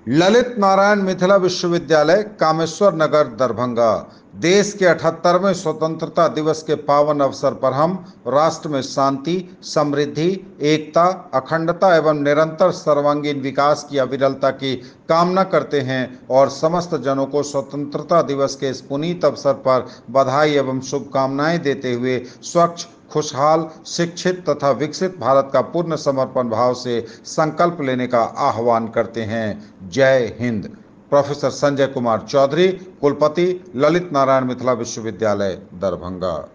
ललित नारायण मिथिला विश्वविद्यालय कामेश्वर नगर दरभंगा। देश के 78वें स्वतंत्रता दिवस के पावन अवसर पर हम राष्ट्र में शांति, समृद्धि, एकता, अखंडता एवं निरंतर सर्वांगीण विकास की अविरलता की कामना करते हैं और समस्त जनों को स्वतंत्रता दिवस के इस पुनीत अवसर पर बधाई एवं शुभकामनाएं देते हुए स्वच्छ, खुशहाल, शिक्षित तथा विकसित भारत का पूर्ण समर्पण भाव से संकल्प लेने का आह्वान करते हैं। जय हिंद। प्रोफेसर संजय कुमार चौधरी, कुलपति, ललित नारायण मिथिला विश्वविद्यालय दरभंगा।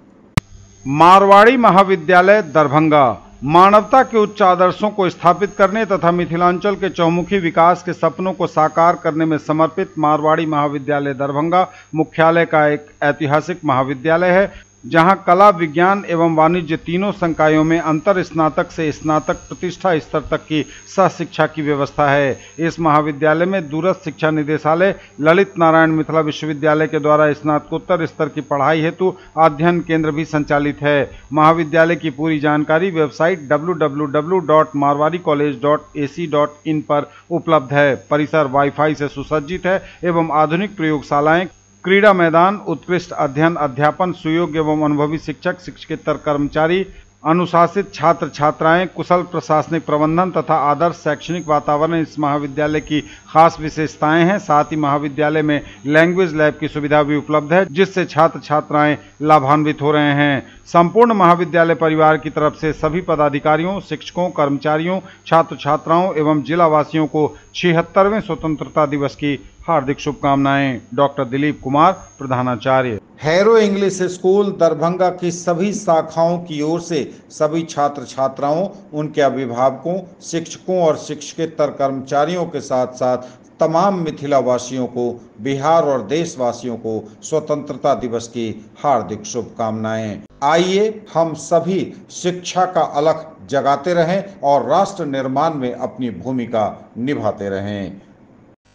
मारवाड़ी महाविद्यालय दरभंगा मानवता के उच्च आदर्शों को स्थापित करने तथा मिथिलांचल के चहुमुखी विकास के सपनों को साकार करने में समर्पित मारवाड़ी महाविद्यालय दरभंगा मुख्यालय का एक ऐतिहासिक महाविद्यालय है, जहां कला, विज्ञान एवं वाणिज्य तीनों संकायों में अंतर स्नातक से स्नातक प्रतिष्ठा स्तर तक की सहशिक्षा की व्यवस्था है। इस महाविद्यालय में दूरस्थ शिक्षा निदेशालय ललित नारायण मिथिला विश्वविद्यालय के द्वारा स्नातकोत्तर स्तर की पढ़ाई हेतु अध्ययन केंद्र भी संचालित है। महाविद्यालय की पूरी जानकारी वेबसाइट www.marwaricollege.ac.in पर उपलब्ध है। परिसर वाईफाई से सुसज्जित है एवं आधुनिक प्रयोगशालाएं, क्रीड़ा मैदान, उत्कृष्ट अध्ययन, अध्यापन, सुयोग्य एवं अनुभवी शिक्षक, शिक्षकेतर कर्मचारी, अनुशासित छात्र छात्राएं, कुशल प्रशासनिक प्रबंधन तथा आदर्श शैक्षणिक वातावरण इस महाविद्यालय की खास विशेषताएं हैं। साथ ही महाविद्यालय में लैंग्वेज लैब की सुविधा भी उपलब्ध है, जिससे छात्र छात्राएं लाभान्वित हो रहे हैं। संपूर्ण महाविद्यालय परिवार की तरफ से सभी पदाधिकारियों, शिक्षकों, कर्मचारियों, छात्र छात्राओं एवं जिलावासियों को 76वें स्वतंत्रता दिवस की हार्दिक शुभकामनाएं। डॉक्टर दिलीप कुमार, प्रधानाचार्य। हैरो इंग्लिश स्कूल दरभंगा की सभी शाखाओं की ओर से सभी छात्र छात्राओं, उनके अभिभावकों, शिक्षकों और शिक्षकेतर कर्मचारियों के साथ साथ तमाम मिथिला वासियों को, बिहार और देशवासियों को स्वतंत्रता दिवस की हार्दिक शुभकामनाएं। आइए हम सभी शिक्षा का अलख जगाते रहें और राष्ट्र निर्माण में अपनी भूमिका निभाते रहें।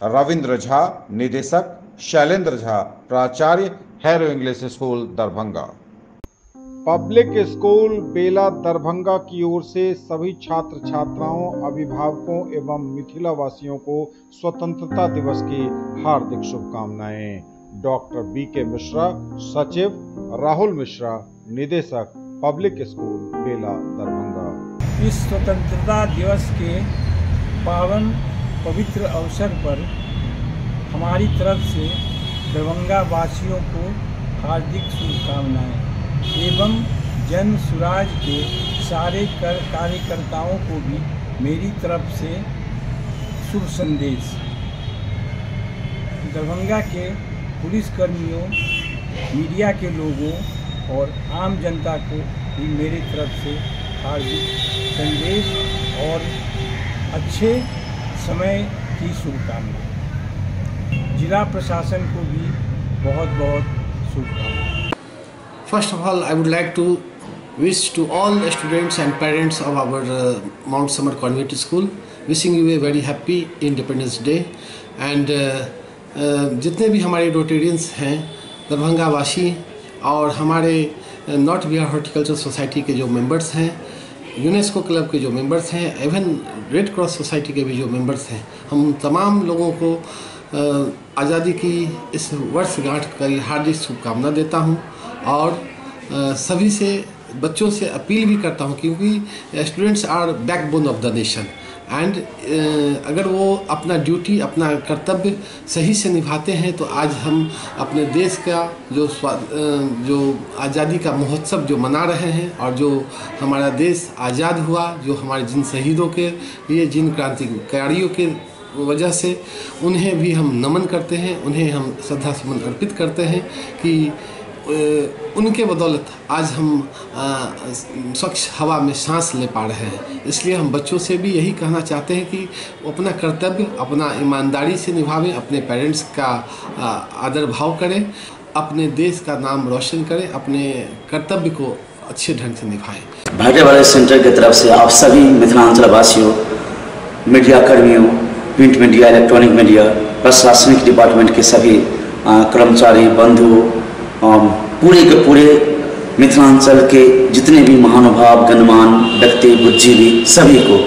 रविंद्र झा, निदेशक, शैलेंद्र झा, प्राचार्य, Harrow English school Darbhanga. Public school Bela Darbhanga की ओर से सभी छात्र छात्राओं, अभिभावकों एवं मिथिला वासियों को स्वतंत्रता दिवस की हार्दिक शुभकामनाएं। डॉक्टर बीके मिश्रा, सचिव, राहुल मिश्रा, निदेशक, पब्लिक स्कूल बेला दरभंगा। इस स्वतंत्रता दिवस के पावन पवित्र अवसर पर हमारी तरफ से दरभंगा वासियों को हार्दिक शुभकामनाएं एवं जन सुराज के सारे कार्यकर्ताओं को भी मेरी तरफ से शुभ संदेश। दरभंगा के पुलिसकर्मियों, मीडिया के लोगों और आम जनता को भी मेरी तरफ से हार्दिक संदेश और अच्छे समय की शुभकामनाएं। जिला प्रशासन को भी बहुत बहुत शुभकामनाएं। First of all, I would like to wish to all the students and parents of our Mount Summer Convent School, wishing you a very happy Independence Day. And जितने भी हमारे रोटेरियंस हैं, दरभंगा वासी और हमारे नॉर्थ बिहार हॉर्टिकल्चर सोसाइटी के जो members हैं, यूनेस्को क्लब के जो मेंबर्स हैं, इवन रेड क्रॉस सोसाइटी के भी जो मेंबर्स हैं, हम तमाम लोगों को आज़ादी की इस वर्षगांठ की हार्दिक शुभकामना देता हूं और सभी से, बच्चों से अपील भी करता हूं, क्योंकि students are backbone of the nation and अगर वो अपना ड्यूटी, अपना कर्तव्य सही से निभाते हैं तो आज हम अपने देश का जो आज़ादी का महोत्सव जो मना रहे हैं और जो हमारा देश आज़ाद हुआ, जो हमारे जिन शहीदों के लिए, जिन क्रांतिकारियों के वजह से उन्हें भी हम नमन करते हैं, उन्हें हम श्रद्धा सुमन अर्पित करते हैं कि उनके बदौलत आज हम स्वच्छ हवा में सांस ले पा रहे हैं। इसलिए हम बच्चों से भी यही कहना चाहते हैं कि वो अपना कर्तव्य अपना ईमानदारी से निभावें, अपने पेरेंट्स का आदर भाव करें, अपने देश का नाम रोशन करें, अपने कर्तव्य को अच्छे ढंग से निभाएं। भाग्य वाले सेंटर की तरफ से आप सभी मिथिलांचल वासियों, मीडिया कर्मियों, प्रिंट मीडिया, इलेक्ट्रॉनिक मीडिया, प्रशासनिक डिपार्टमेंट के सभी कर्मचारी, बंधु, पूरे के पूरे मिथिलांचल के जितने भी महानुभाव, गणमान्य व्यक्ति, बुद्धिजीवी, सभी को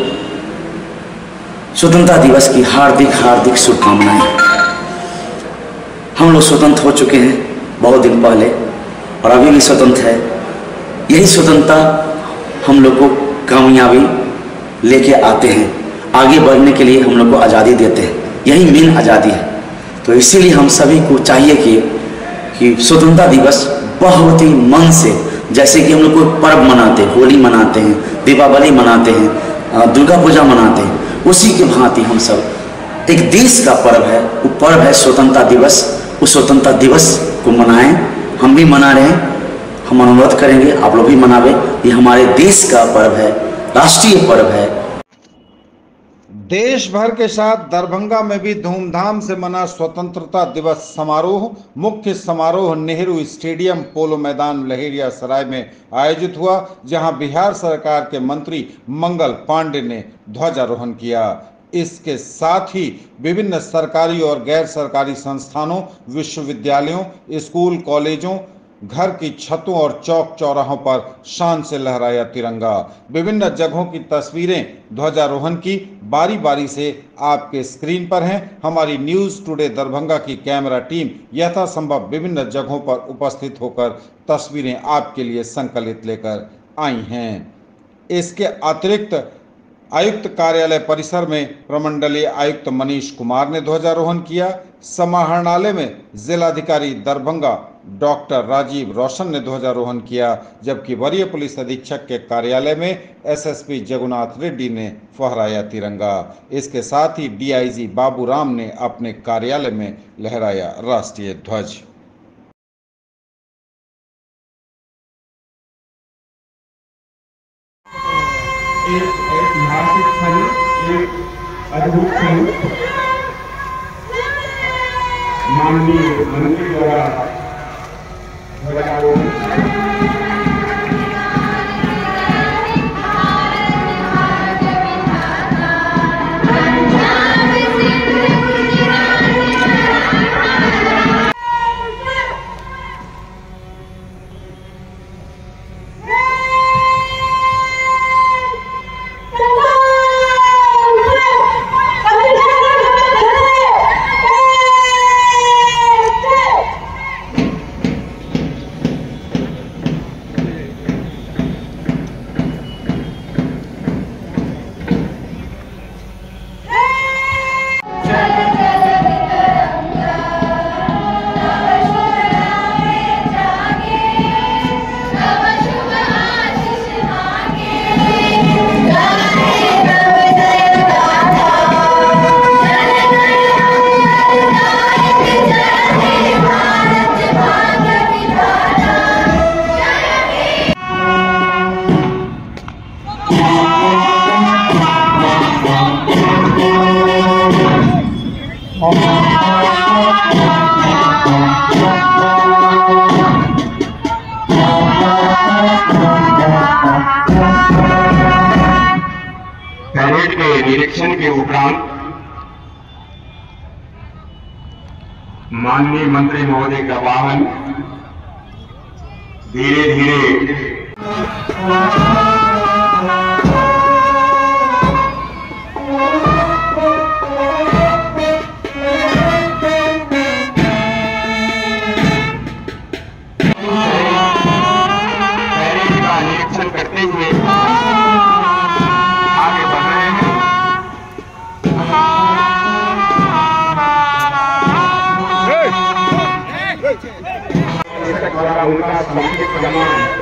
स्वतंत्रता दिवस की हार्दिक हार्दिक शुभकामनाएं। हम लोग स्वतंत्र हो चुके हैं बहुत दिन पहले और अभी भी स्वतंत्र है। यही स्वतंत्रता हम लोग को कामयाबी लेके आते हैं, आगे बढ़ने के लिए हम लोग को आज़ादी देते हैं। यही मेन आज़ादी है। तो इसीलिए हम सभी को चाहिए कि स्वतंत्रता दिवस बहुत ही मन से, जैसे कि हम लोग कोई पर्व मनाते हैं, होली मनाते हैं, दीपावली मनाते हैं, दुर्गा पूजा मनाते हैं, उसी के भांति हम सब एक देश का पर्व है, वो पर्व है स्वतंत्रता दिवस। उस स्वतंत्रता दिवस को मनाएं, हम भी मना रहे हैं। हम अनुरोध करेंगे आप लोग भी मनावें। ये हमारे देश का पर्व है, राष्ट्रीय पर्व है। देश भर के साथ दरभंगा में भी धूमधाम से मना स्वतंत्रता दिवस समारोह। मुख्य समारोह नेहरू स्टेडियम पोलो मैदान लहेरियासराय में आयोजित हुआ, जहां बिहार सरकार के मंत्री मंगल पांडे ने ध्वजारोहण किया। इसके साथ ही विभिन्न सरकारी और गैर सरकारी संस्थानों, विश्वविद्यालयों, स्कूल, कॉलेजों, घर की छतों और चौक चौराहों पर शान से लहराया तिरंगा। विभिन्न जगहों की तस्वीरें ध्वजारोहण की बारी बारी से आपके स्क्रीन पर हैं। हमारी न्यूज़ टुडे दरभंगा की कैमरा टीम यथासंभव विभिन्न जगहों पर उपस्थित होकर तस्वीरें आपके लिए संकलित लेकर आई हैं। इसके अतिरिक्त आयुक्त कार्यालय परिसर में प्रमंडलीय आयुक्त मनीष कुमार ने ध्वजारोहण किया। समाहरणालय में जिलाधिकारी दरभंगा डॉक्टर राजीव रोशन ने ध्वजारोहण किया, जबकि वरीय पुलिस अधीक्षक के कार्यालय में एसएसपी जगन्नाथ रेड्डी ने फहराया तिरंगा। इसके साथ ही डीआईजी बाबूराम ने अपने कार्यालय में लहराया राष्ट्रीय ध्वज। एक ऐतिहासिक क्षण, एक अद्भुत क्षण माननीय मंत्री द्वारा ध्वजारोहण। परेड के निरीक्षण के उपरांत माननीय मंत्री महोदय का वाहन धीरे धीरे करते हुए आगे बढ़ रहे हैं। द्वारा उनका समर्पित सम्मान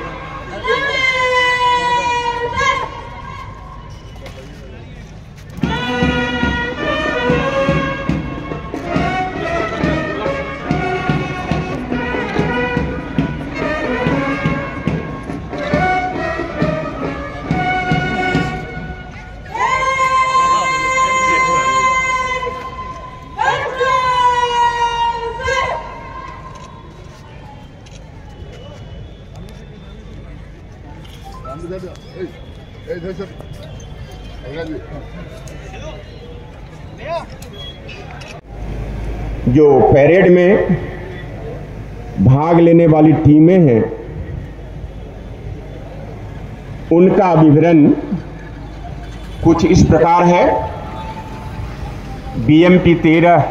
जो परेड में भाग लेने वाली टीमें हैं उनका विवरण कुछ इस प्रकार है। BMP 13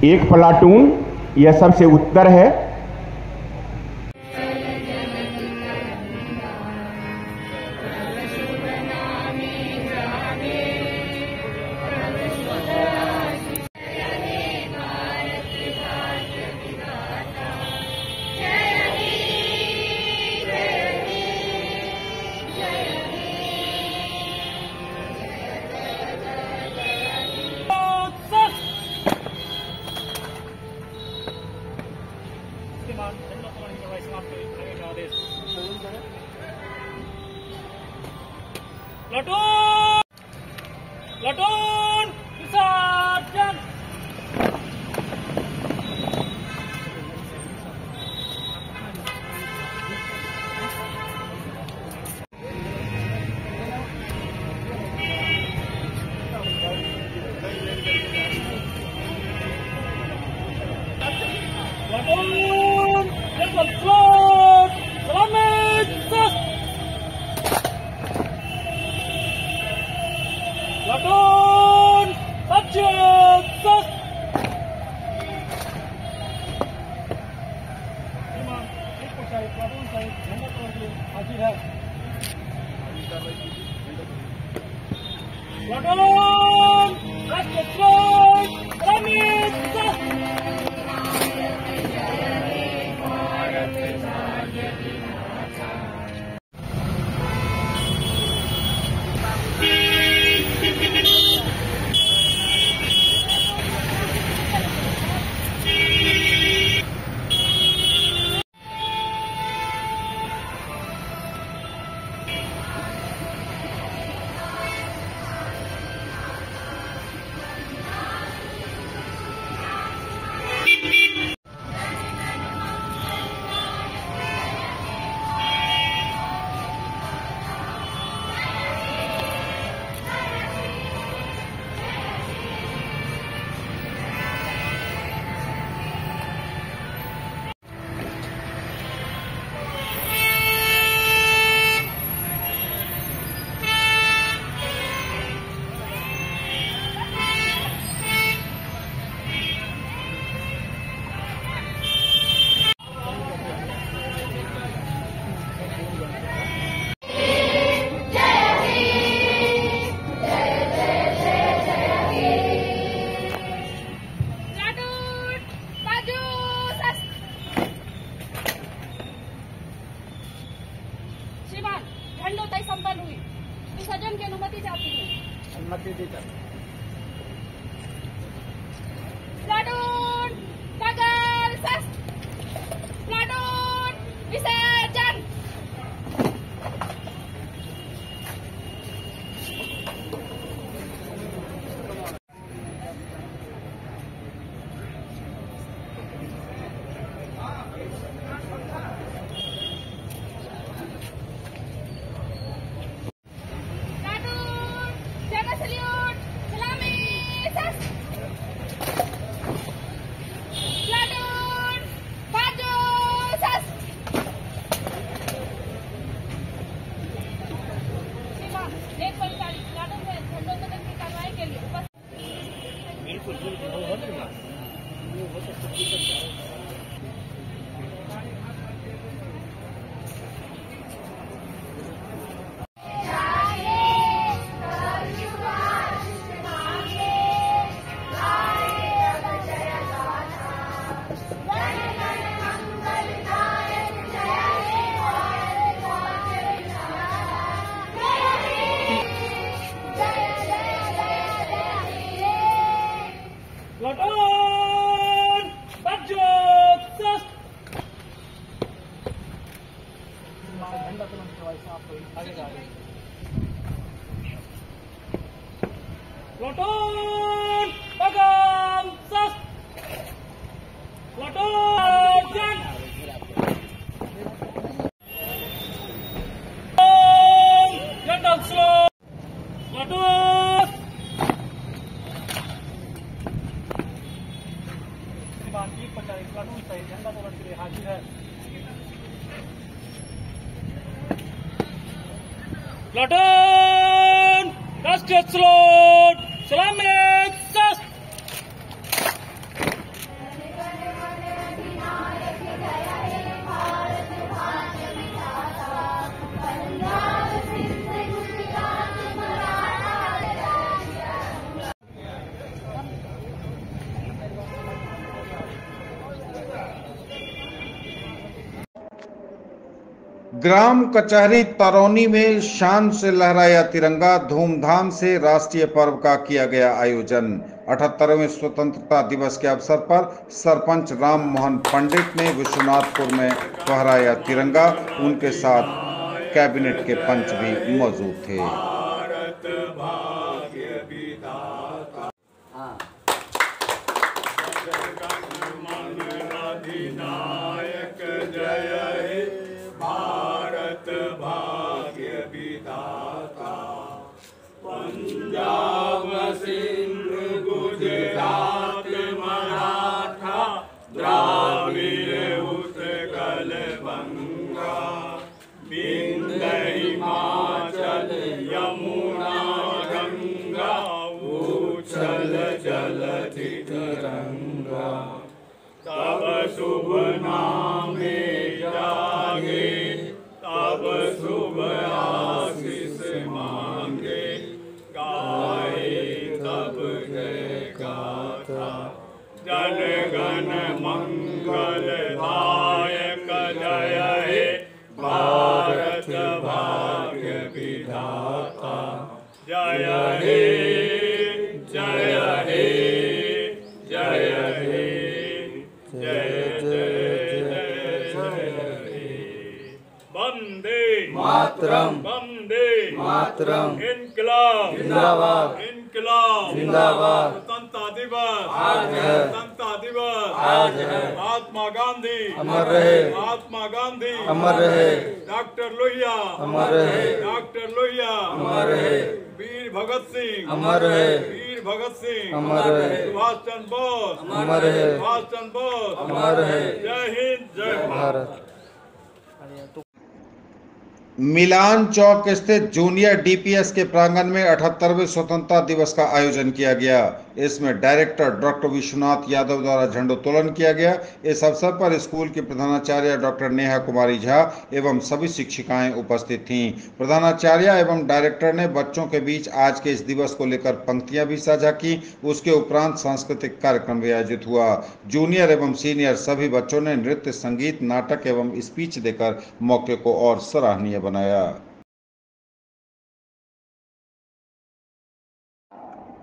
एक प्लाटून, यह सबसे उत्तर है। प्लाटून विसर्जन। प्लाटून जनरल फ्लोट सलामी सस्त। प्लाटून सज्जन सस्त। प्लाटून साहिब झंडा तोड़ हाजिर है। प्लाटून राष्ट्रीय फ्लोट सलामी सस्त। श्रीमान झंडोत्सव संपन्न हुई, विसर्जन की अनुमति चाहती हूँ। अनुमति देता। प्लाटून पगल सस्त। प्लाटून विसर्जन। प्लाटून सज्जन सस्त। झंडा तुरंत आगे जा रहे। प्लाटून पगल सस्त। Platoon general slot. Platoon platoon Sahib झंडा तोड़ के लिए हाजिर है। प्लाटून राष्ट्रीय स्लोट सलाम मेरे दोस्त। ग्राम कचहरी तरौनी में शान से लहराया तिरंगा, धूमधाम से राष्ट्रीय पर्व का किया गया आयोजन। 78वें स्वतंत्रता दिवस के अवसर पर सरपंच राम मोहन पंडित ने विश्वनाथपुर में फहराया तिरंगा। उनके साथ कैबिनेट के पंच भी मौजूद थे। पंजाब सिंध गुजरात मराठा द्राविड़ उत्कल बंगा विंध्य हिमाचल यमुना गंगा उच्छल जलधि तरंगा तब शुभ नामे जागे तब शुभ आशीष मांगे गाए तब जय गाथा जन गण मंगल दायक जय हे भारत भाग्य विधाता जय हे जय हे जय हे जय जय वंदे मातरम वंदे मातरम इनकलाब जिंदाबाद इनकलाब जिंदाबाद स्वतंत्रता दिवस आज है स्वतंत्रता दिवस आज है महात्मा गांधी अमर रहे महात्मा गांधी अमर रहे डॉक्टर लोहिया अमर रहे डॉक्टर लोहिया अमर रहे वीर भगत सिंह अमर रहे वीर भगत सिंह अमर रहे सुभाष चंद्र बोस अमर रहे सुभाष चंद्र बोस अमर रहे जय हिंद जय भारत। मिलान चौक स्थित जूनियर डीपीएस के प्रांगण में 78वें स्वतंत्रता दिवस का आयोजन किया गया। इसमें डायरेक्टर डॉक्टर विश्वनाथ यादव द्वारा झंडोत्तोलन किया गया। इस अवसर पर स्कूल की प्रधानाचार्य डॉक्टर नेहा कुमारी झा एवं सभी शिक्षिकाएं उपस्थित थीं। प्रधानाचार्य एवं डायरेक्टर ने बच्चों के बीच आज के इस दिवस को लेकर पंक्तियां भी साझा की। उसके उपरांत सांस्कृतिक कार्यक्रम भी आयोजित हुआ। जूनियर एवं सीनियर सभी बच्चों ने नृत्य, संगीत, नाटक एवं स्पीच देकर मौके को और सराहनीय बनाया।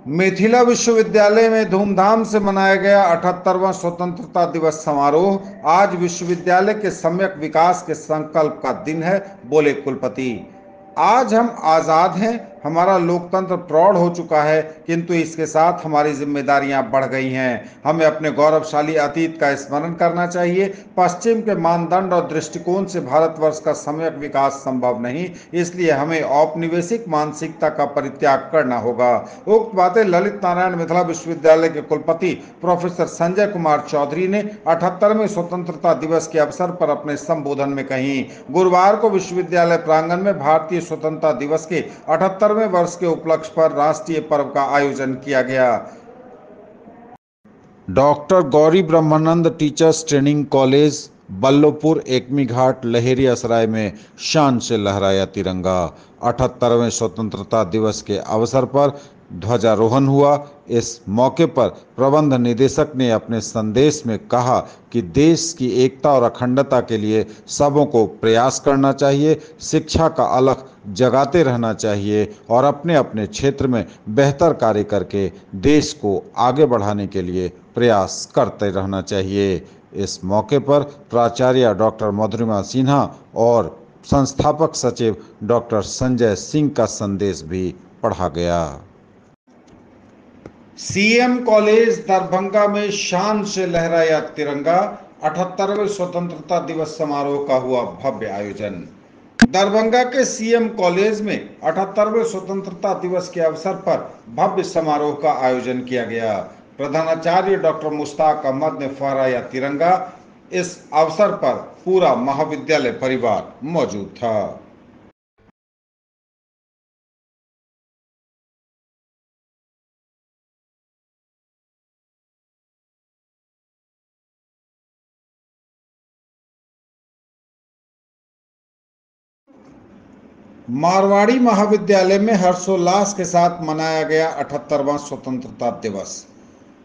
मिथिला विश्वविद्यालय में धूमधाम से मनाया गया 78वां स्वतंत्रता दिवस समारोह। आज विश्वविद्यालय के सम्यक विकास के संकल्प का दिन है, बोले कुलपति। आज हम आजाद हैं, हमारा लोकतंत्र प्रौढ़ हो चुका है, किंतु इसके साथ हमारी जिम्मेदारियां बढ़ गई हैं। हमें अपने गौरवशाली अतीत का स्मरण करना चाहिए। पश्चिम के मानदंड और दृष्टिकोण से भारतवर्ष का सम्यक विकास संभव नहीं, इसलिए हमें औपनिवेशिक मानसिकता का परित्याग करना होगा। उक्त बातें ललित नारायण मिथिला विश्वविद्यालय के कुलपति प्रोफेसर संजय कुमार चौधरी ने 78वें स्वतंत्रता दिवस के अवसर पर अपने संबोधन में कही। गुरुवार को विश्वविद्यालय प्रांगण में भारतीय स्वतंत्रता दिवस के 78वें वर्ष के उपलक्ष्य पर राष्ट्रीय पर्व का आयोजन किया गया। Doctor Gauri Brahmanand teachers training college Ballopur Ekmi Ghat Laheria Sarai में शान से लहराया तिरंगा। 78वें स्वतंत्रता दिवस के अवसर पर ध्वजारोहण हुआ। इस मौके पर प्रबंध निदेशक ने अपने संदेश में कहा कि देश की एकता और अखंडता के लिए सबों को प्रयास करना चाहिए, शिक्षा का अलख जगाते रहना चाहिए और अपने अपने क्षेत्र में बेहतर कार्य करके देश को आगे बढ़ाने के लिए प्रयास करते रहना चाहिए। इस मौके पर प्राचार्य डॉक्टर मधुरिमा सिन्हा और संस्थापक सचिव डॉक्टर संजय सिंह का संदेश भी पढ़ा गया। सीएम कॉलेज दरभंगा में शान से लहराया तिरंगा। 78वें स्वतंत्रता दिवस समारोह का हुआ भव्य आयोजन। दरभंगा के सीएम कॉलेज में 78वें स्वतंत्रता दिवस के अवसर पर भव्य समारोह का आयोजन किया गया। प्रधानाचार्य डॉक्टर मुश्ताक अहमद ने फहराया तिरंगा। इस अवसर पर पूरा महाविद्यालय परिवार मौजूद था। मारवाड़ी महाविद्यालय में हर्षोल्लास के साथ मनाया गया 78वां स्वतंत्रता दिवस।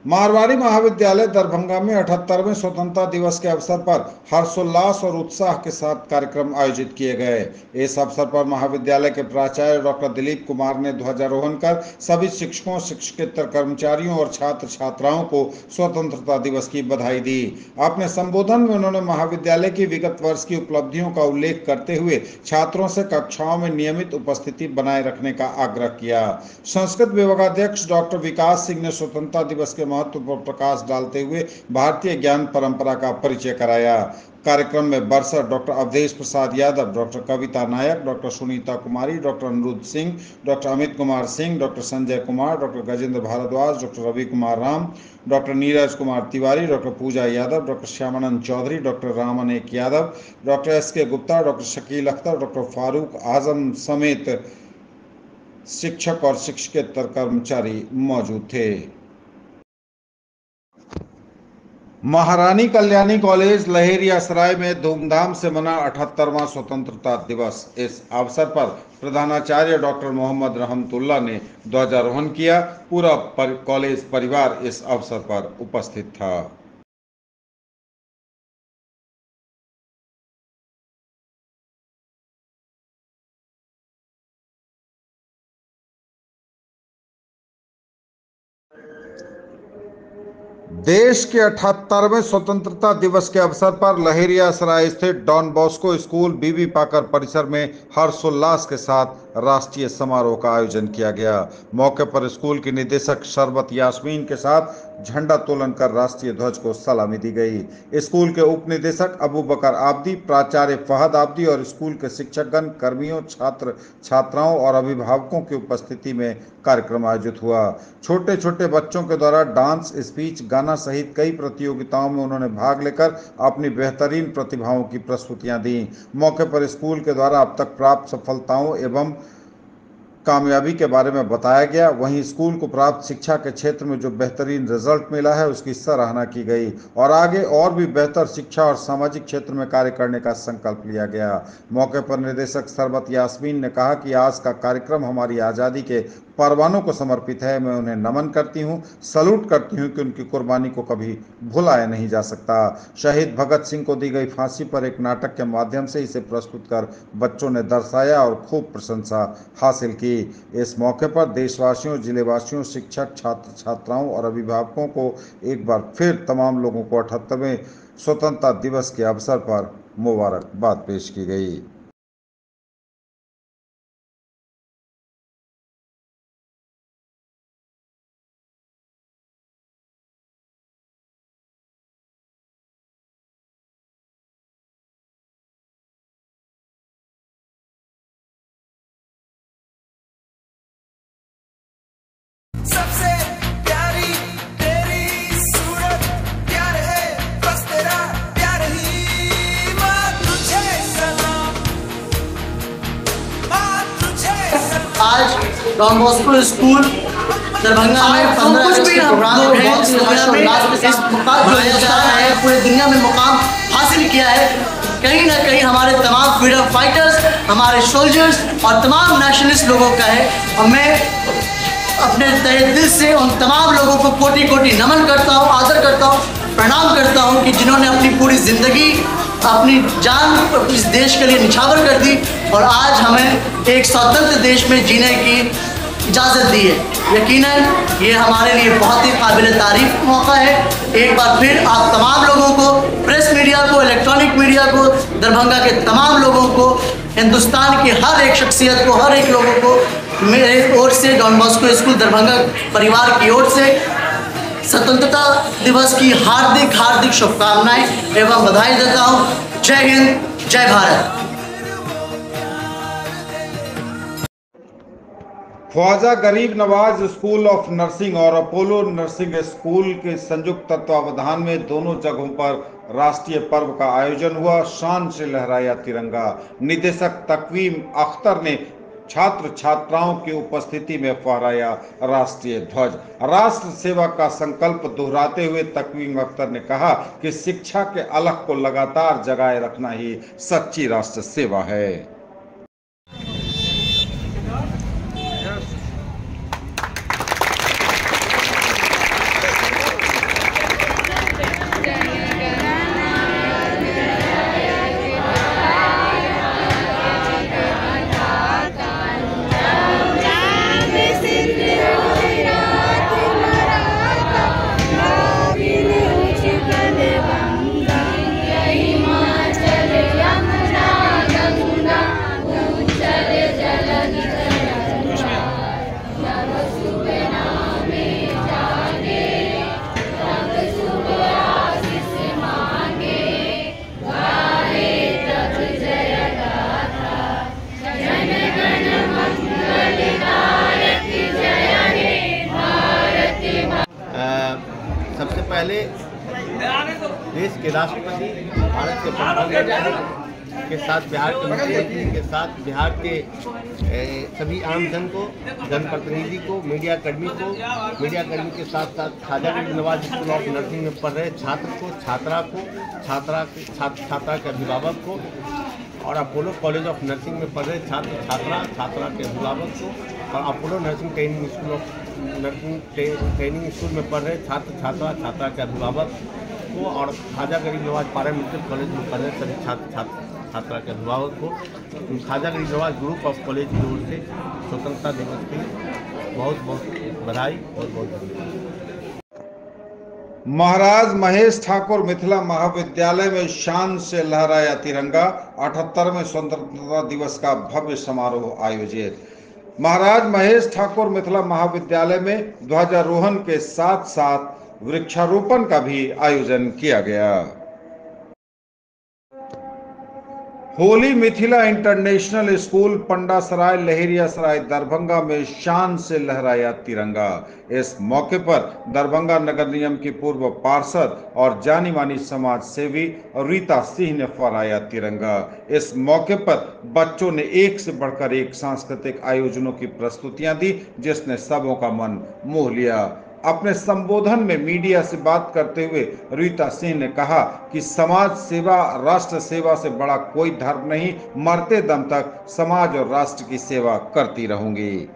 मारवाड़ी महाविद्यालय दरभंगा में 78वें स्वतंत्रता दिवस के अवसर पर हर्षोल्लास और उत्साह के साथ कार्यक्रम आयोजित किए गए। इस अवसर पर महाविद्यालय के प्राचार्य डॉक्टर दिलीप कुमार ने ध्वजारोहण कर सभी शिक्षकों, शिक्षकेतर कर्मचारियों और छात्र छात्राओं को स्वतंत्रता दिवस की बधाई दी। अपने संबोधन में उन्होंने महाविद्यालय की विगत वर्ष की उपलब्धियों का उल्लेख करते हुए छात्रों से कक्षाओं में नियमित उपस्थिति बनाए रखने का आग्रह किया। संस्कृत विभागाध्यक्ष डॉक्टर विकास सिंह ने स्वतंत्रता दिवस के महत्व पर प्रकाश डालते हुए भारतीय ज्ञान परंपरा का परिचय कराया। कार्यक्रम में bursar doctor Awadhesh Prasad Yadav, doctor Kavita Nayak, doctor Sunita Kumari, doctor Anirudh Singh, doctor Amit Kumar Singh, doctor Sanjay Kumar, doctor Gajendra Bhardwaj, doctor Ravi Kumar Ram, doctor Neeraj Kumar Tiwari, doctor Pooja Yadav, doctor Shyamanand Chaudhary, doctor Ramanek Yadav, doctor SK Gupta, doctor Shakeel Akhtar, doctor Farooq Azam समेत शिक्षक और शिक्षकेतर कर्मचारी मौजूद थे। महारानी कल्याणी कॉलेज लहेरियासराय में धूमधाम से मना 78वां स्वतंत्रता दिवस। इस अवसर पर प्रधानाचार्य डॉक्टर मोहम्मद रहमतुल्लाह ने ध्वजारोहण किया। पूरा कॉलेज परिवार इस अवसर पर उपस्थित था। देश के 78वें स्वतंत्रता दिवस के अवसर पर लहेरियासराय स्थित डॉन बॉस्को स्कूल बीबी पाकर परिसर में हर्षोल्लास के साथ राष्ट्रीय समारोह का आयोजन किया गया। मौके पर स्कूल की निदेशक शरबत यास्मीन के साथ झंडा तोलन कर राष्ट्रीय ध्वज को सलामी दी गई। स्कूल के उप निदेशक अबू बकर आब्दी, प्राचार्य फहद आब्दी और स्कूल के शिक्षकगण, कर्मियों, छात्र छात्राओं और अभिभावकों की उपस्थिति में कार्यक्रम आयोजित हुआ। छोटे छोटे बच्चों के द्वारा डांस, स्पीच, गाना सहित कई प्रतियोगिताओं में उन्होंने भाग लेकर अपनी बेहतरीन प्रतिभाओं की प्रस्तुतियां दी। मौके पर स्कूल के द्वारा अब तक प्राप्त सफलताओं एवं कामयाबी के बारे में बताया गया। वहीं स्कूल को प्राप्त शिक्षा के क्षेत्र में जो बेहतरीन रिजल्ट मिला है उसकी सराहना की गई और आगे और भी बेहतर शिक्षा और सामाजिक क्षेत्र में कार्य करने का संकल्प लिया गया। मौके पर निदेशक शरबत यास्मीन ने कहा कि आज का कार्यक्रम हमारी आज़ादी के परवानों को समर्पित है। मैं उन्हें नमन करती हूँ, सलूट करती हूँ कि उनकी कुर्बानी को कभी भुलाया नहीं जा सकता। शहीद भगत सिंह को दी गई फांसी पर एक नाटक के माध्यम से इसे प्रस्तुत कर बच्चों ने दर्शाया और खूब प्रशंसा हासिल की। इस मौके पर देशवासियों, जिलेवासियों, शिक्षक, छात्र छात्राओं और अभिभावकों को एक बार फिर तमाम लोगों को 78वें स्वतंत्रता दिवस के अवसर पर मुबारकबाद पेश की गई। सबसे प्यारी तेरी सूरत, प्यार है बस तेरा प्यार ही। माँ तुझे सलाम, माँ तुझे सलाम। आज डॉन बॉस्को स्कूल दरभंगा में 15 अगस्त के प्रोग्राम है। इस मुकाम जो है पूरे दुनिया में मुकाम हासिल किया है। कहीं ना कहीं हमारे तमाम फ्रीडम फाइटर्स, हमारे सोल्जर्स और तमाम नेशनलिस्ट लोगों का है। और मैं अपने तहे दिल से उन तमाम लोगों को कोटि कोटि नमन करता हूँ, आदर करता हूँ, प्रणाम करता हूँ कि जिन्होंने अपनी पूरी ज़िंदगी, अपनी जान इस देश के लिए निछावर कर दी और आज हमें एक स्वतंत्र देश में जीने की इजाज़त दी है। यकीनन ये हमारे लिए बहुत ही काबिल तारीफ मौका है। एक बार फिर आप तमाम लोगों को, प्रेस मीडिया को, इलेक्ट्रॉनिक मीडिया को, दरभंगा के तमाम लोगों को, हिंदुस्तान की हर एक शख्सियत को, हर एक लोगों को मेरे ओर से, डॉन बॉस्को स्कूल दरभंगा परिवार की ओर से स्वतंत्रता दिवस की हार्दिक हार्दिक शुभकामनाएं एवं बधाई देता हूँ। जय हिंद, जय भारत। ख्वाजा गरीब नवाज स्कूल ऑफ नर्सिंग और अपोलो नर्सिंग स्कूल के संयुक्त तत्वावधान में दोनों जगहों पर राष्ट्रीय पर्व का आयोजन हुआ। शान से लहराया तिरंगा। निदेशक तकवीम अख्तर ने छात्र छात्राओं की उपस्थिति में फहराया राष्ट्रीय ध्वज। राष्ट्र सेवा का संकल्प दोहराते हुए तकवीम अख्तर ने कहा कि शिक्षा के अलख को लगातार जगाए रखना ही सच्ची राष्ट्र सेवा है। पहले देश के राष्ट्रपति, भारत के प्रधानमंत्री के साथ बिहार के मुख्यमंत्री के साथ बिहार के सभी आम जन को, जनप्रतिनिधि को, मीडिया कर्मी के साथ साथ ख्वाजा गरीब नवाज स्कूल ऑफ नर्सिंग में पढ़ रहे छात्र को, छात्रा के अभिभावक को और अपोलो कॉलेज ऑफ नर्सिंग में पढ़ रहे छात्रा के अभिभावक को और अपोलो नर्सिंग ट्रेनिंग स्कूल में पढ़ रहे छात्रा के अभिभावक को और ख्वाजा गरीब नवाज पैरामेडिकल कॉलेज में पढ़ रहे सभी छात्रा के अभिभावक को ख्वाजा गरीब नवाज ग्रुप ऑफ कॉलेज की ओर से स्वतंत्रता दिवस की बहुत बहुत बधाई, बहुत बहुत धन्यवाद। महाराज महेश ठाकुर मिथिला महाविद्यालय में शान से लहराया तिरंगा। 78वें स्वतंत्रता दिवस का भव्य समारोह आयोजित। महाराज महेश ठाकुर मिथिला महाविद्यालय में ध्वजारोहण के साथ साथ वृक्षारोपण का भी आयोजन किया गया। होली मिथिला इंटरनेशनल स्कूल पंडासराय लहेरियासराय दरभंगा में शान से लहराया तिरंगा। इस मौके पर दरभंगा नगर निगम की पूर्व पार्षद और जानी मानी समाज सेवी रीता सिंह ने फहराया तिरंगा। इस मौके पर बच्चों ने एक से बढ़कर एक सांस्कृतिक आयोजनों की प्रस्तुतियां दी, जिसने सबों का मन मोह लिया। अपने संबोधन में मीडिया से बात करते हुए रीता सिंह ने कहा कि समाज सेवा, राष्ट्र सेवा से बड़ा कोई धर्म नहीं, मरते दम तक समाज और राष्ट्र की सेवा करती रहूंगी।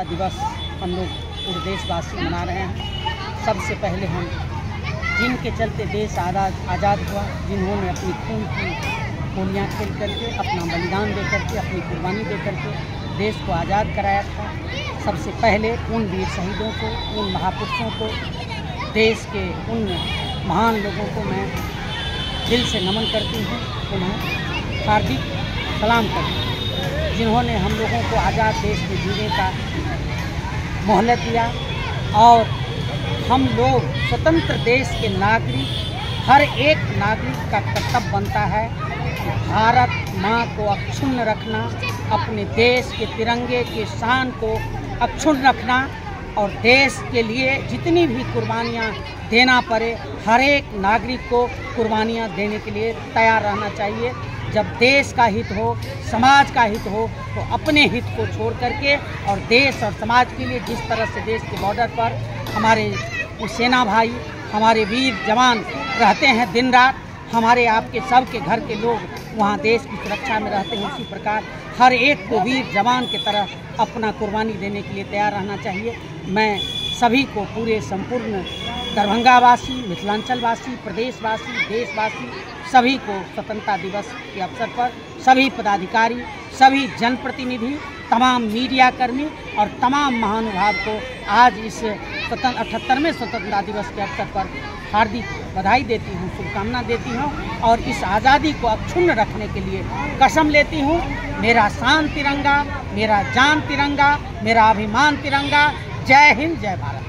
दिवस हम लोग पूरे देशवासी मना रहे हैं। सबसे पहले हम जिनके चलते देश आज़ाद हुआ, जिन्होंने अपनी खून की गोलियाँ खेल करके, अपना बलिदान दे करके, अपनी कुर्बानी दे करके देश को आज़ाद कराया था, सबसे पहले उन वीर शहीदों को, उन महापुरुषों को, देश के उन महान लोगों को मैं दिल से नमन करती हूँ, उन्हें हार्दिक सलाम करती हूँ, जिन्होंने हम लोगों को आज़ाद देश में जीने का मोहलत दिया। और हम लोग स्वतंत्र देश के नागरिक, हर एक नागरिक का कर्तव्य बनता है कि भारत माँ को अक्षुण्ण रखना, अपने देश के तिरंगे की शान को अक्षुण्ण रखना और देश के लिए जितनी भी कुर्बानियाँ देना पड़े, हर एक नागरिक को कुर्बानियाँ देने के लिए तैयार रहना चाहिए। जब देश का हित हो, समाज का हित हो, तो अपने हित को छोड़ करके और देश और समाज के लिए, जिस तरह से देश के बॉर्डर पर हमारे सेना भाई, हमारे वीर जवान रहते हैं दिन रात, हमारे आपके सबके घर के लोग वहाँ देश की सुरक्षा में रहते हैं, उसी प्रकार हर एक को वीर जवान की तरह अपना कुर्बानी देने के लिए तैयार रहना चाहिए। मैं सभी को, पूरे संपूर्ण दरभंगावासी, मिथिलांचलवासी, प्रदेशवासी, देशवासी सभी को स्वतंत्रता दिवस के अवसर पर सभी पदाधिकारी, सभी जनप्रतिनिधि, तमाम मीडिया कर्मी और तमाम महानुभाव को आज इस 78वें स्वतंत्रता दिवस के अवसर पर हार्दिक बधाई देती हूँ, शुभकामना देती हूँ और इस आज़ादी को अक्षुण्ण रखने के लिए कसम लेती हूँ। मेरा शान तिरंगा, मेरा जान तिरंगा, मेरा अभिमान तिरंगा। जय हिंद, जय भारत।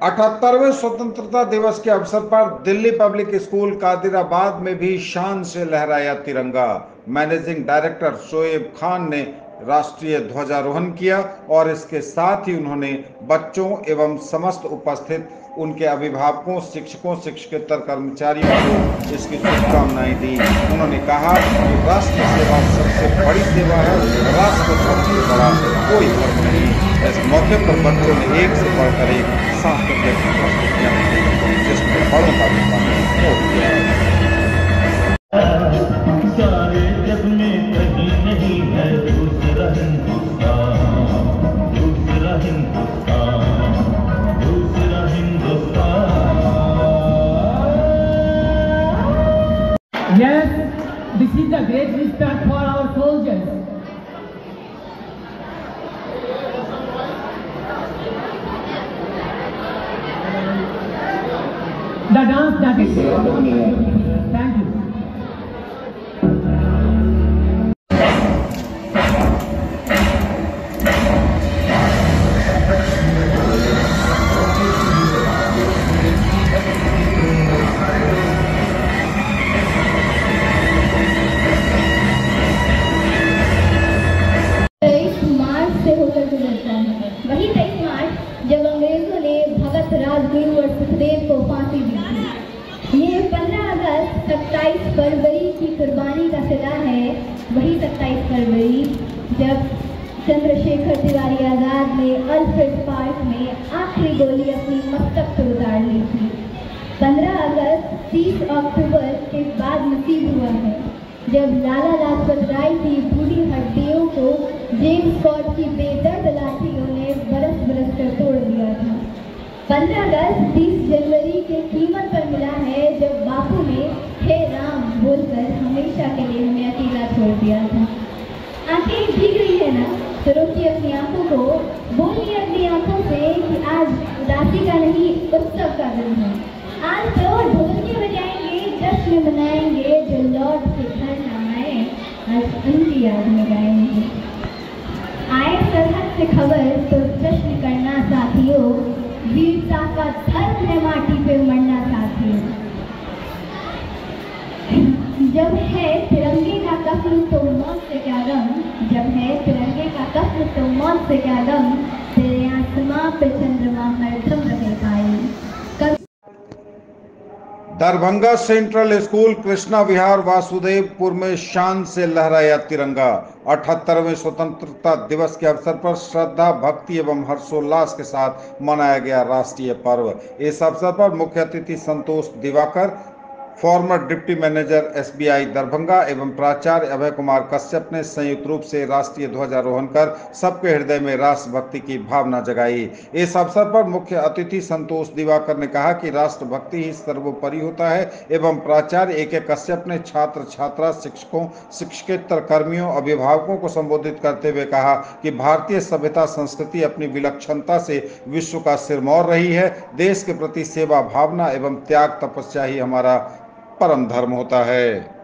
78वें स्वतंत्रता दिवस के अवसर पर दिल्ली पब्लिक स्कूल कादिराबाद में भी शान से लहराया तिरंगा। मैनेजिंग डायरेक्टर शोएब खान ने राष्ट्रीय ध्वजारोहण किया और इसके साथ ही उन्होंने बच्चों एवं समस्त उपस्थित उनके अभिभावकों, शिक्षकों, शिक्षकेतर कर्मचारियों को इसकी शुभकामनाएं दी। उन्होंने कहा कि राष्ट्र सेवा सबसे बड़ी सेवा है, राष्ट्र सबसे बड़ा कोई धर्म नहीं। इस मौके पर बच्चों ने एक से बढ़कर एक सांस्कृतिक प्रस्तुतियां दी, जिसमें बड़ों का भी मन हो गया। सारे जग में कहीं नहीं है दूसरा हिंदुस्तान, दूसरा हिंदुस्तान, दूसरा Hindustan. Yes, this is a great respect for our soldiers. The dance that is. Thank you. जब अंग्रेजों ने भगत राजगुरु और सुखदेव को फांसी दी थी। ये 15 अगस्त 27 फरवरी की कुर्बानी का सिला है। वही 27 फरवरी जब चंद्रशेखर तिवारी आज़ाद ने अल्फ्रेड पार्क में आखिरी गोली अपनी मस्तक से उतार ली थी। 15 अगस्त 30 अक्टूबर के बाद नसीब हुआ है जब लाला लाजपत राय की बूढ़ी हड्डियों को जेम्स स्कॉट की बेदर्द लाठियों ने बरस बरस कर तोड़ दिया था। 15 अगस्त 30 जनवरी के कीमत पर मिला है जब बापू ने हे राम बोलकर हमेशा के लिए हमें अकेला छोड़ दिया था। आंखें भीग रही है ना, तो रोकिए अपनी आंखों को, बोलिए अपनी आंखों से कि आज उदासी का नहीं उत्सव का दिन है। आज तो ढोलकी बजाएंगे, जश्न मनाएंगे, जो लौट के घर न आए आज उनकी याद में गाएंगे। आए सरहद से खबर तो जश्न करना साथियों, वीरता का धर्म है माटी पे मरना साथियों। जब है तिरंगे का कफ्न तो मौत से क्या गम, जब है तिरंगे का कफ्न तो मौत से क्या गम, तेरे आसमां पे चंद्रमा हरदम रहे पाए। दरभंगा सेंट्रल स्कूल कृष्णा विहार वासुदेवपुर में शान से लहराया तिरंगा। 78वें स्वतंत्रता दिवस के अवसर पर श्रद्धा, भक्ति एवं हर्षोल्लास के साथ मनाया गया राष्ट्रीय पर्व। इस अवसर पर मुख्य अतिथि Santosh Diwakar, former deputy manager SBI Darbhanga एवं प्राचार्य अभय कुमार कश्यप ने संयुक्त रूप से राष्ट्रीय ध्वजारोहण कर सबके हृदय में राष्ट्रभक्ति की भावना जगाई। इस अवसर पर मुख्य अतिथि संतोष दिवाकर ने कहा कि राष्ट्रभक्ति ही सर्वोपरि होता है एवं प्राचार्य AK कश्यप ने छात्र छात्रा, शिक्षकों, शिक्षकेतर कर्मियों, अभिभावकों को संबोधित करते हुए कहा कि भारतीय सभ्यता संस्कृति अपनी विलक्षणता से विश्व का सिरमौर रही है। देश के प्रति सेवा भावना एवं त्याग तपस्या ही हमारा परम धर्म होता है।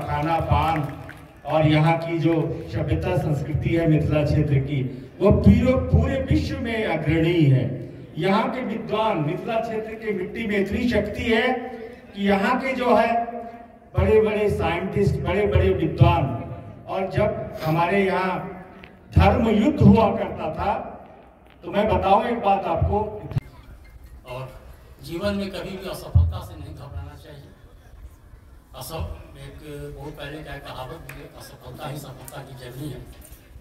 खाना पान और यहाँ की जो सभ्यता संस्कृति है मिथिला क्षेत्र की, वो पूरे विश्व में अग्रणी है। यहाँ के विद्वान, मिथिला क्षेत्र की मिट्टी में इतनी शक्ति है कि यहाँ के जो है बड़े बड़े साइंटिस्ट, बड़े बड़े विद्वान, और जब हमारे यहाँ धर्म युद्ध हुआ करता था, तो मैं बताऊं एक बात आपको, और जीवन में कभी भी असफलता से नहीं घबराना चाहिए। एक बहुत पहले का कहावत भी है, असफलता ही सफलता की जर्नी है।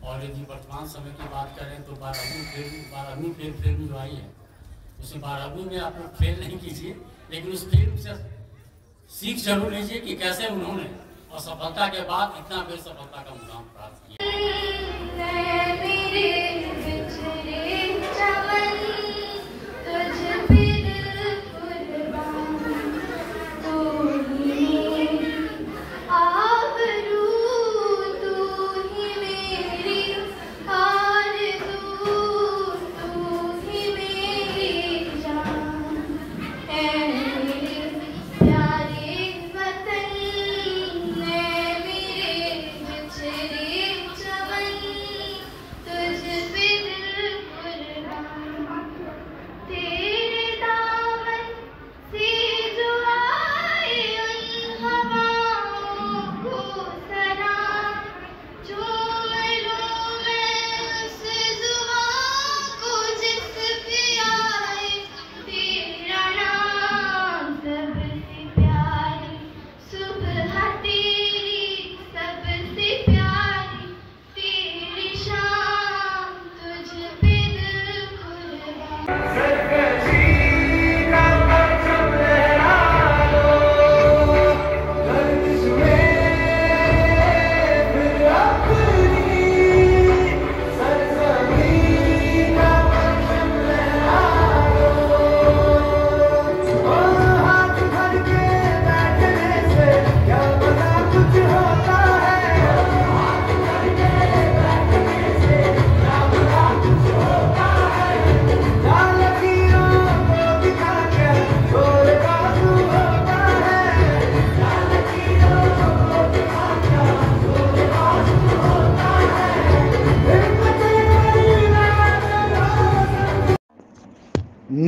और यदि वर्तमान समय की बात करें तो 12वीं फिल्म जो आई है, उसे 12वीं में आप लोग फेल नहीं कीजिए, लेकिन उस फिल्म से सीख जरूर लीजिए कि कैसे उन्होंने असफलता के बाद इतना बड़ी सफलता का मुकाम प्राप्त किया।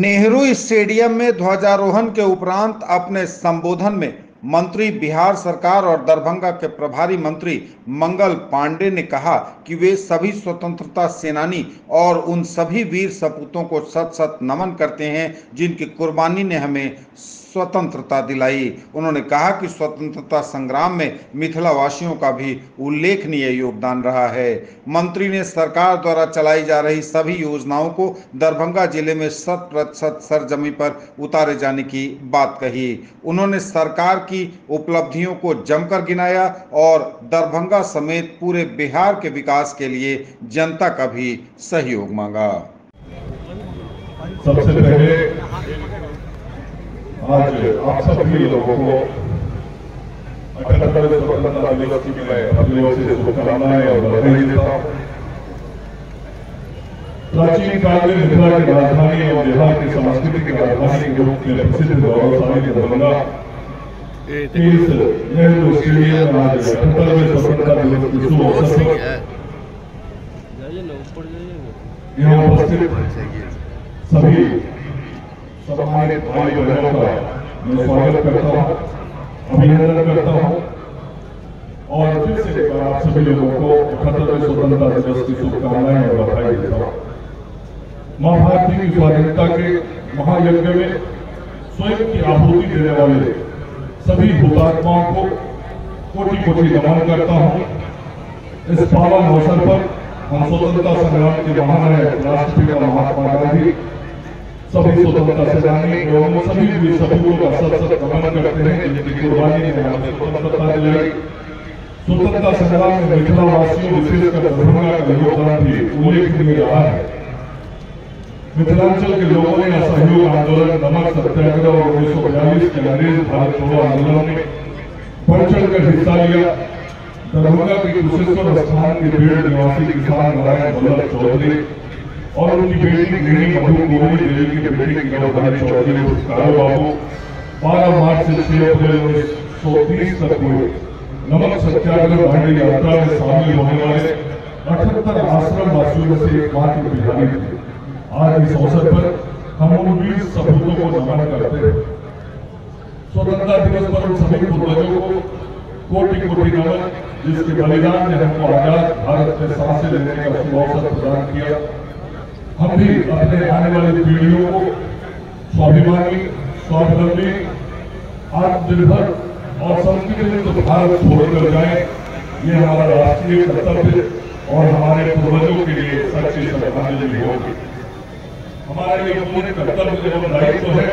नेहरू स्टेडियम में ध्वजारोहण के उपरांत अपने संबोधन में मंत्री बिहार सरकार और दरभंगा के प्रभारी मंत्री मंगल पांडे ने कहा कि वे सभी स्वतंत्रता सेनानी और उन सभी वीर सपूतों को सत सत नमन करते हैं जिनकी कुर्बानी ने हमें स्वतंत्रता दिलाई। उन्होंने कहा कि स्वतंत्रता संग्राम में मिथिला वासियों का भी उल्लेखनीय योगदान रहा है। मंत्री ने सरकार द्वारा चलाई जा रही सभी योजनाओं को दरभंगा जिले में 100% सरजमी पर उतारे जाने की बात कही। उन्होंने सरकार की उपलब्धियों को जमकर गिनाया और दरभंगा समेत पूरे बिहार के विकास के लिए जनता का भी सहयोग मांगा। सबसे पहले आज आप सभी लोगों को 78वें स्वतंत्रता दिवस की मैं अपनी ओर से शुभकामनाएं और बधाई देता हूँ। प्राचीन काल में मिथिला की राजधानी और बिहार की सांस्कृतिक राजधानी के रूप में प्रसिद्ध गौरवशाली दरभंगा 23 नेहरू स्टेडियम में आज 78वें स्वतंत्रता दिवस की शुभ अवसर पर यहाँ उपस्थित सभी सम्मानित भाई बहनों का मैं स्वागत करता हूँ, अभिनंदन करता हूँ और फिर से एक बार आप सभी लोगों को 78वें स्वतंत्रता दिवस की शुभकामनाएं और बधाई देता हूँ। मां भारती की स्वाधीनता के महायज्ञ में स्वयं की आहुति देने वाले सभी हुतात्माओं को कोटि कोटि नमन करता हूँ। इस पावन अवसर पर हम स्वतंत्रता संग्राम के महानायक राष्ट्रपिता महात्मा गांधी, सभी स्वतंत्रता सेनानी एवं सभी वीर सपूतों का सत सत नमन करते हैं जिनकी कुर्बानी ने हमें स्वतंत्रता दिलाई। स्वतंत्रता संग्राम में मिथिला वासियों विशेषकर दरभंगा का योगदान भी उल्लेखनीय रहा है। मिथिलांचल के लोगों ने असहयोग आंदोलन, नमक सत्याग्रह और 1942 के अंग्रेज भारत छोड़ो आंदोलन में बढ़ चढ़कर हिस्सा लिया। दरभंगा के कुशेश्वर स्थान के पेड़ निवासी किसान नारायण वल्लभ चौधरी और उनकी बेटी गृहिणी मधु गोविंद देवी की बेटी गिरवधारी चौधरी कारो बाबू 12 मार्च से 6 अप्रैल 1930 तक हुए नमक सत्याग्रह दांडी यात्रा में शामिल होने वाले 78 आश्रम वासियों में से एकमात्र बिहारी थे। आज इस अवसर पर हम उन वीर सपूतों को नमन करते हैं। स्वतंत्रता दिवस पर उन सभी पूर्वजों को कोटि कोटि नमन, जिसके बलिदान ने हमको आजाद भारत में सांसें लेने का अवसर प्रदान किया। हम भी अपने आने वाली पीढ़ियों को स्वाभिमानी, स्वावलंबी, आत्मनिर्भर और संस्कृत भारत छोड़कर जाए, ये हमारा राष्ट्रीय कर्तव्य और हमारे पूर्वजों के लिए सच्ची श्रद्धांजलि होगी। हमारे लिए पूरे कर्तव्य एवं दायित्व है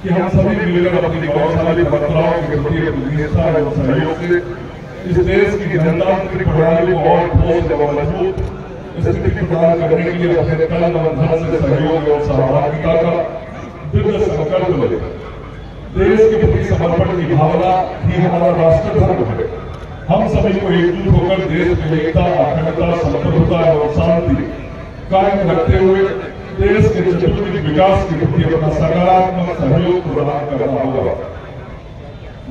कि हम सभी मिलकर अपनी गौरवशाली परंपराओं के प्रति अपनी निष्ठा एवं सहयोग से इस देश की जनतांत्रिक प्रणाली को और ठोस एवं मजबूत स्थिति प्रदान करने के लिए अपने तन मन धन से सहयोग एवं सहभागिता का दृढ़ संकल्प लें। देश के प्रति समर्पण की भावना ही हमारा राष्ट्र धर्म है। हम सभी को एकजुट होकर देश में एकता, अखंडता, संप्रभुता एवं शांति कायम रखते हुए देश के चतुर्मुखी विकास के प्रति अपना सकारात्मक सहयोग प्रदान करना होगा।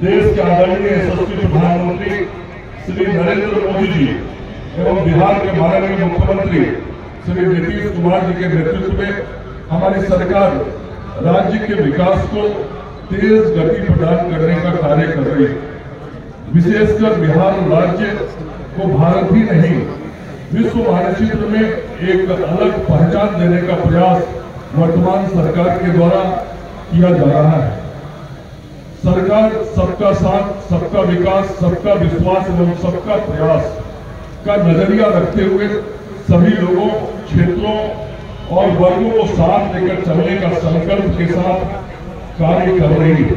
देश के आदरणीय यशस्वी प्रधानमंत्री श्री नरेंद्र मोदी जी एवं बिहार के माननीय मुख्यमंत्री श्री नीतीश कुमार जी के नेतृत्व में हमारी सरकार राज्य के विकास को तेज गति प्रदान करने का कार्य कर रही है। विशेषकर बिहार राज्य को भारत ही नहीं, विश्व मानचित्र में एक अलग पहचान देने का प्रयास वर्तमान सरकार के द्वारा किया जा रहा है। सरकार सबका साथ, सबका विकास, सबका विश्वास एवं सबका प्रयास का नजरिया रखते हुए सभी लोगों, क्षेत्रों और वर्गों को साथ लेकर चलने का संकल्प के साथ कार्य कर रही है।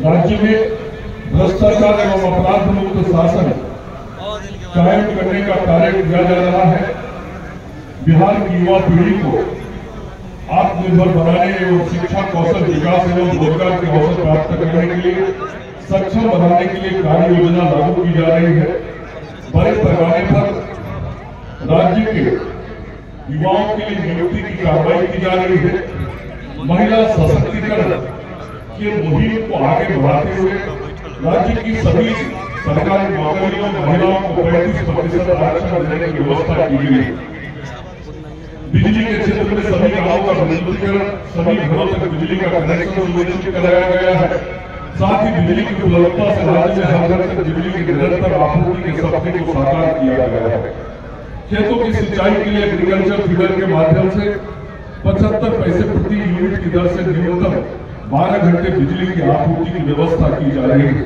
राज्य में भ्रष्टाचार एवं अपराध मुक्त शासन कायम करने का कार्य किया जा रहा है। बिहार की युवा पीढ़ी को आत्मनिर्भर बनाने एवं शिक्षा, कौशल विकास एवं रोजगार के अवसर प्राप्त करने के लिए सक्षम बनाने के लिए कार्य योजना लागू की जा रही है। बड़े पैमाने पर राज्य के युवाओं के लिए नियुक्ति की कार्रवाई की जा रही है। महिला सशक्तिकरण की मुहिम को आगे बढ़ाते हुए राज्य की सभी सरकारी नौकरियों में महिलाओं को 35% आरक्षण देने की व्यवस्था की गई है। बिजली के क्षेत्र में सभी गांवों का विद्युतीकरण, सभी घरों तक बिजली का कनेक्शन सुनिश्चित कराया गया है। साथ ही बिजली की उपलब्धता से राज्य में हर घर तक बिजली की निरंतर आपूर्ति के सपने को साकार किया गया है। खेतों की सिंचाई के लिए एग्रीकल्चर फीडर के माध्यम से 75 पैसे प्रति यूनिट की दर से न्यूनतम 12 घंटे बिजली की आपूर्ति की व्यवस्था की जा रही है।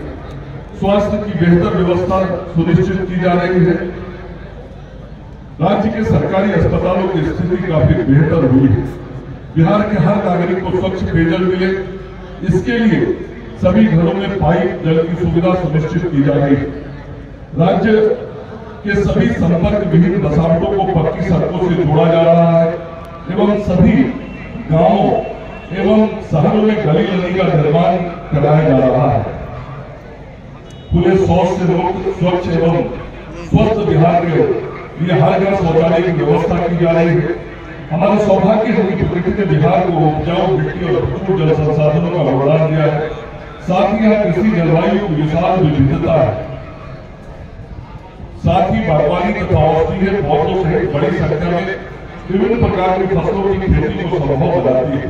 स्वास्थ्य की बेहतर व्यवस्था सुनिश्चित की जा रही है। राज्य के सरकारी अस्पतालों की स्थिति काफी बेहतर हुई है। बिहार के हर नागरिक को स्वच्छ पेयजल मिले, इसके लिए सभी घरों में पाइप जल की सुविधा सुनिश्चित की जा रही है। राज्य के सभी संपर्क विहीन बसावटों को पक्की सड़कों से जोड़ा जा रहा है एवं सभी गांवों एवं शहरों में गली नली का निर्माण कराया जा रहा है। खुले शौच से मुक्त, स्वच्छ एवं स्वस्थ बिहार के लिए हर घर शौचालय की व्यवस्था की जा रही है। हमारा सौभाग्य है कि प्रकृति ने बिहार को उपजाऊ मिट्टी और भरपूर जल संसाधनों का वरदान दिया है। साथ ही यहाँ कृषि जलवायु की विशाल विविधता है। साथ ही बागवानी तथा औषधीय पौधों सहित बड़ी संख्या में विभिन्न प्रकार की फसलों की खेती को संभव बनाती है।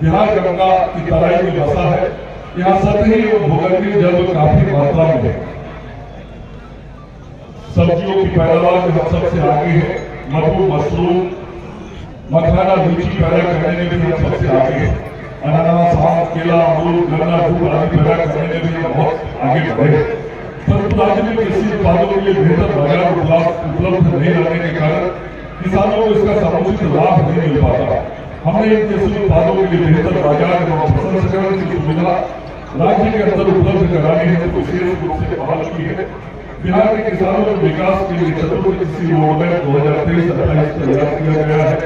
बिहार गंगा की तराई में बसा है। यहाँ सतही और भूगर्भीय जल काफी मात्रा में है। सब्जियों की पैदावार में हम सबसे आगे है। मधु, मशरूम, मखाना, लीची पैदा करने में भी हम सबसे आगे हैं। अनानास, आम, केला, अमरूद, गन्ना, दूध आदि पैदा करने में भी हम बहुत आगे बढ़े। परंतु राज्य में कृषि उत्पादों के लिए बेहतर बाजार उपलब्ध नहीं रहने के कारण किसानों को इसका समुचित लाभ नहीं मिल पाता। हमने इन कृषि उत्पादों के लिए बेहतर बाजार एवं प्रसंस्करण की सुविधा राज्य के अंदर उपलब्ध कराने हेतु विशेष रूप से पहल की है। बिहार के किसानों के विकास के लिए चतुर्थ कृषि रोडमैप 2023-28 तैयार किया गया है,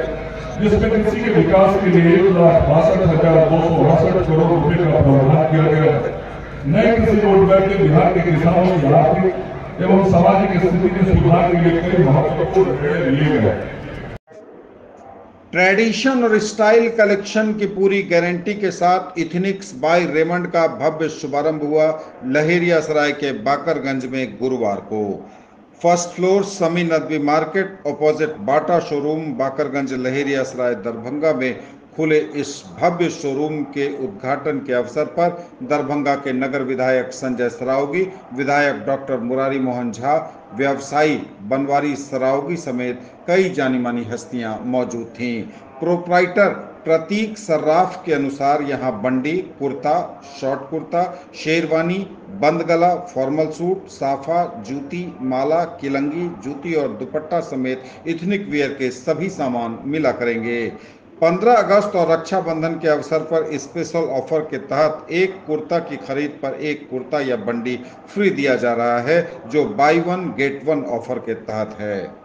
जिसमें कृषि के विकास के लिए 1,62,268 करोड़ रुपए का प्रावधान किया गया है। नए कृषि रोडमैप में बिहार के किसानों की आर्थिक एवं सामाजिक स्थिति में सुधार के लिए कई महत्वपूर्ण निर्णय लिए गए। ट्रेडिशन और स्टाइल कलेक्शन की पूरी गारंटी के साथ इथनिक्स बाय रेमंड का भव्य शुभारंभ हुआ लहेरियासराय के बाकरगंज में गुरुवार को। फर्स्ट फ्लोर समी Nadvi market opposite Bata showroom Bakarganj Laheriasarai Darbhanga में खुले इस भव्य शोरूम के उद्घाटन के अवसर पर दरभंगा के नगर विधायक संजय सरावगी, विधायक डॉक्टर मुरारी मोहन झा, व्यवसायी बनवारी सरावगी समेत कई जानी मानी हस्तियां मौजूद थीं। प्रोप्राइटर प्रतीक सर्राफ के अनुसार यहां बंडी, कुर्ता, शॉर्ट कुर्ता, शेरवानी, बंद गला, फॉर्मल सूट, साफा, जूती, माला, किलंगी, जूती और दुपट्टा समेत इथनिक वियर के सभी सामान मिला करेंगे। 15 अगस्त और रक्षाबंधन के अवसर पर स्पेशल ऑफर के तहत एक कुर्ता की खरीद पर एक कुर्ता या बंडी फ्री दिया जा रहा है, जो by one get one offer के तहत है।